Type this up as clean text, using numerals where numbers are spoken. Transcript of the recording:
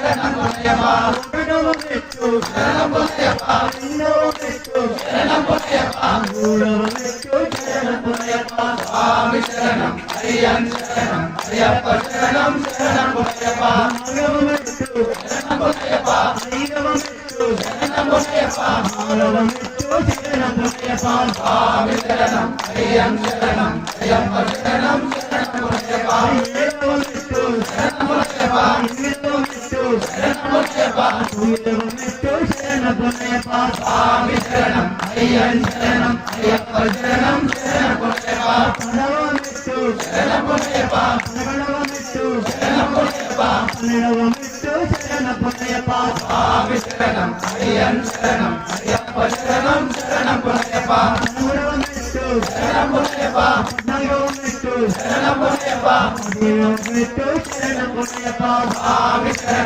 శరణం పొన్నయ్యప్ప ఒకటవ మెట్టు శరణం పొన్నయ్యప్ప రెండవ మెట్టు శరణం పొన్నయ్యప్ప మూడవ మెట్టు శరణం పొన్నయ్యప్ప స్వామి శరణం అయ్యన్ శరణం అయ్యప్ప శరణం శరణం పొన్నయ్యప్ప నాలుగవ మెట్టు శరణం పొన్నయ్యప్ప ఐదవ మెట్టు శరణం పొన్నయ్యప్ప ఆరవ మెట్టు శరణం పొన్నయ్యప్ప స్వామి శరణం అయ్యన్ శరణం అయ్యప్ప శరణం శరణం పొన్నయ్యప్ప ఏడవ మెట్టు శరణం పొన్నయ్యప్ప ఎనిమిదవ మెట్టు శరణం పొన్నయ్యప్ప తొమ్మిదవ మెట్టు శరణం పొన్నయ్యప్ప స్వామి శరణం అయ్యన్ శరణం అయ్యప్ప శరణం శరణం పొన్నయ్యప్ప పదవ మెట్టు శరణం పొన్నయ్యప్ప పదకొండవ మెట్టు శరణం పొన్నయ్యప్ప పన్నెండవ మెట్టు శరణం పొన్నయ్యప్ప స్వామి శరణం అయ్యన్ శరణం అయ్యప్ప శరణం శరణం పొన్నయ్యప్ప పదమూడవ మెట్టు శరణం పొన్నయ్యప్ప పద్నాలుగవ మెట్టు శరణం పొన్నయ్యప్ప 15వ మెట్టు శరణం పొన్నయ్యప్ప స్వామి శరణం